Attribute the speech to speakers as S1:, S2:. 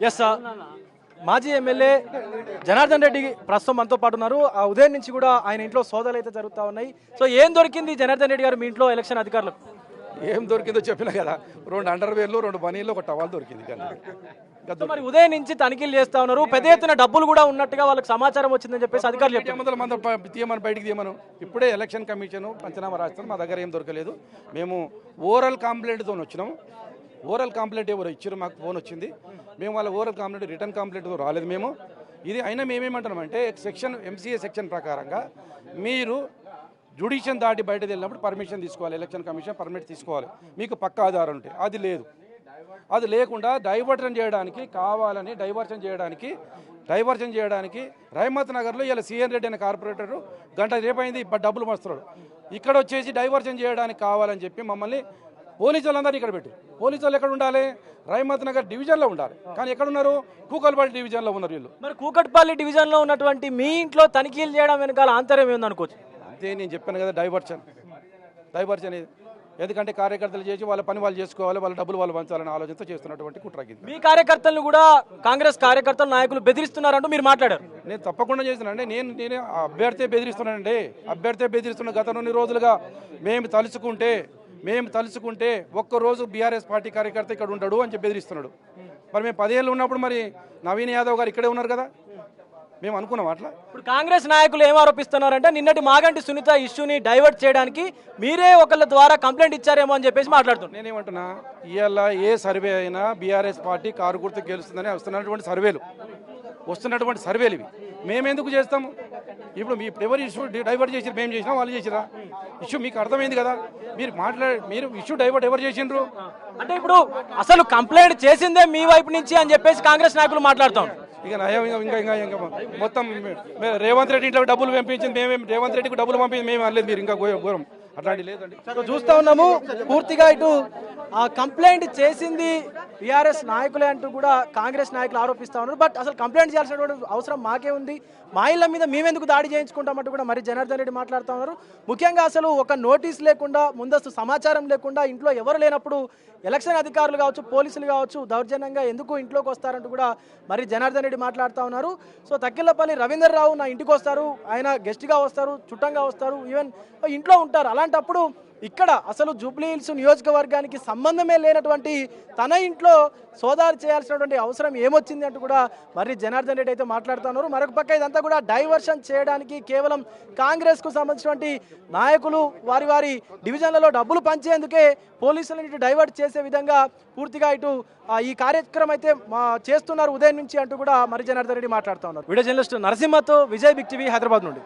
S1: Yes మాజీ MLA Janardhan Reddy ప్రస్తుతం మనతో పాటు ఉన్నారు. ఆ ఉదయం నుంచి కూడా ఆయన ఇంట్లో సోదాలు అయితే జరుగుతూ ఉన్నాయి. సో ఏం దొరికింది జనార్దన్ రెడ్డి గారు మీ ఇంట్లో ఎలక్షన్ అధికారులకు?
S2: ఏం దొరికిందో చెప్పినా కదా, 2 అండర్వేర్లు 2 బనీళ్ళు 1 టవాల్ దొరికింది.
S1: సో మరి ఉదయం నుంచి తనిఖీలు చేస్తా ఉన్నారు. పెద్ద ఎత్తున డబ్బులు కూడా ఉన్నట్టుగా వాళ్ళకి సమాచారం వచ్చిందని చెప్పేసి అధికారులు చెప్తారు.
S2: మంది తీయమని బయటికి తీయమను. ఇప్పుడే ఎలక్షన్ కమిషన్ పంచనామా రాస్తాను. మా దగ్గర ఏం దొరకలేదు. మేము ఓరల్ కంప్లైంట్తో వచ్చినాము. ఓరల్ కంప్లైంట్ ఎవరు ఇచ్చారు, మాకు ఫోన్ వచ్చింది. మేము వాళ్ళ ఓరల్ కంప్లైంట్ రిటర్న్ కంప్లైంట్తో రాలేదు మేము. ఇది అయినా మేమేమంటున్నామంటే సెక్షన్ ఎంసీఏ సెక్షన్ ప్రకారంగా మీరు జ్యుడిషియన్ దాటి బయటకు వెళ్ళినప్పుడు పర్మిషన్ తీసుకోవాలి, ఎలక్షన్ కమిషన్ పర్మిట్ తీసుకోవాలి, మీకు పక్క ఆధారం ఉంటే. అది లేదు. అది లేకుండా డైవర్షన్ చేయడానికి కావాలని డైవర్షన్ చేయడానికి రహమత్ నగర్లో ఇలా సిఎన్ రెడ్డి అనే కార్పొరేటర్ గంట రేపైంది డబ్బులు మస్తున్నాడు. ఇక్కడ వచ్చేసి డైవర్షన్ చేయడానికి కావాలని చెప్పి మమ్మల్ని పోలీసు వాళ్ళందరూ ఇక్కడ పెట్టి, పోలీసు వాళ్ళు ఎక్కడ ఉండాలి? రహమత్ నగర్ డివిజన్లో ఉండాలి. కానీ ఎక్కడున్నారు? కూకట్పల్లి డివిజన్లో ఉన్నారు వీళ్ళు.
S1: మరి కూకట్పల్లి డివిజన్లో ఉన్నటువంటి మీ ఇంట్లో తనిఖీలు చేయడం వెనకాల ఆంతర్యం ఏందనుకోవచ్చు?
S2: అంతే, నేను చెప్పాను కదా, డైవర్షన్ ఇది. ఎందుకంటే కార్యకర్తలు చేసి వాళ్ళ పని వాళ్ళు చేసుకోవాలి, వాళ్ళ డబ్బులు వాళ్ళు పంచాలని ఆలోచనతో చేస్తున్నటువంటి కుట్రగింది.
S1: మీ కార్యకర్తలను కూడా కాంగ్రెస్ కార్యకర్తలు నాయకులు బెదిరిస్తున్నారంటూ మీరు మాట్లాడారు.
S2: నేను తప్పకుండా చేస్తున్నానండి. నేను అభ్యర్థి బెదిరిస్తున్నానండి. అభ్యర్థి బెదిరిస్తున్న గత 2 రోజులుగా మేము తలుచుకుంటే ఒక్కరోజు బీఆర్ఎస్ పార్టీ కార్యకర్త ఇక్కడ ఉంటాడు అని చెప్పి బెదిరిస్తున్నాడు. మరి మేము 10 ఏళ్ళు ఉన్నప్పుడు మరి నవీన్ యాదవ్ గారు ఇక్కడే ఉన్నారు కదా, మేము అనుకున్నాం అట్లా.
S1: ఇప్పుడు కాంగ్రెస్ నాయకులు ఏం ఆరోపిస్తున్నారంటే నిన్నటి మాగంటి సునీత ఇష్యూని డైవర్ట్ చేయడానికి మీరే ఒకళ్ళ ద్వారా కంప్లైంట్ ఇచ్చారేమో అని చెప్పేసి మాట్లాడుతున్నాను.
S2: నేనేమంటున్నా, ఇవాళ ఏ సర్వే అయినా బీఆర్ఎస్ పార్టీ కారు గుర్తు గెలుస్తుందని వస్తున్నటువంటి సర్వేలు ఇవి. మేమెందుకు చేస్తాము? ఇప్పుడు ఎవరు ఇష్యూ డైవర్ట్ చేసి మేము చేసినా వాళ్ళు చేసిరా? ఇష్యూ మీకు అర్థమైంది కదా. మీరు ఇష్యూ డైవర్ట్ ఎవరు చేసిండ్రు
S1: అంటే ఇప్పుడు అసలు కంప్లైంట్ చేసిందే మీ వైపు నుంచి అని చెప్పేసి కాంగ్రెస్ నాయకులు మాట్లాడుతాం.
S2: ఇక నయం ఇంకా మొత్తం రేవంత్ రెడ్డి ఇంట్లో డబ్బులు పంపించింది మేమేం, రేవంత్ రెడ్డికి డబ్బులు పంపించింది మేము అనలేదు. మీరు ఇంకా ఘోరం అట్లాంటి లేదండి.
S1: చూస్తా ఉన్నాము పూర్తిగా ఇటు ఆ కంప్లైంట్ చేసింది బీఆర్ఎస్ నాయకులే అంటూ కూడా కాంగ్రెస్ నాయకులు ఆరోపిస్తా ఉన్నారు. బట్ అసలు కంప్లైంట్ చేయాల్సినటువంటి అవసరం మాకే ఉంది, మా ఇళ్ల మీద మేమెందుకు దాడి చేయించుకుంటామంటూ కూడా మరి జనార్దన్ రెడ్డి మాట్లాడుతూ ఉన్నారు. ముఖ్యంగా అసలు ఒక నోటీస్ లేకుండా, ముందస్తు సమాచారం లేకుండా ఇంట్లో ఎవరు లేనప్పుడు ఎలక్షన్ అధికారులు కావచ్చు, పోలీసులు కావచ్చు దౌర్జన్యంగా ఎందుకు ఇంట్లోకి వస్తారంటూ కూడా మరి జనార్దన్ రెడ్డి మాట్లాడుతూ ఉన్నారు. సో తక్కిళ్ళపల్లి రవీందర్రావు నా ఇంటికి వస్తారు, ఆయన గెస్ట్గా వస్తారు, చుట్టంగా వస్తారు, ఈవెన్ ఇంట్లో ఉంటారు. అలాంటప్పుడు ఇక్కడ అసలు జూబ్లీ హిల్స్ నియోజకవర్గానికి సంబంధమే లేనటువంటి తన ఇంట్లో సోదాలు చేయాల్సినటువంటి అవసరం ఏమొచ్చింది అంటూ కూడా మరి జనార్దన్ రెడ్డి అయితే మాట్లాడుతున్నారు. మరొక పక్క ఇదంతా కూడా డైవర్షన్ చేయడానికి కేవలం కాంగ్రెస్కు సంబంధించినటువంటి నాయకులు వారి డివిజన్లలో డబ్బులు పంచేందుకే పోలీసులను డైవర్ట్ చేసే విధంగా పూర్తిగా ఇటు ఈ కార్యక్రమం అయితే చేస్తున్నారు ఉదయం నుంచి అంటూ కూడా మరి జనార్దన్ రెడ్డి మాట్లాడుతూ ఉన్నారు. వీడియో జర్నలిస్ట్ నరసింహతో విజయ్ బిగ్ టీవీ హైదరాబాద్ నుండి.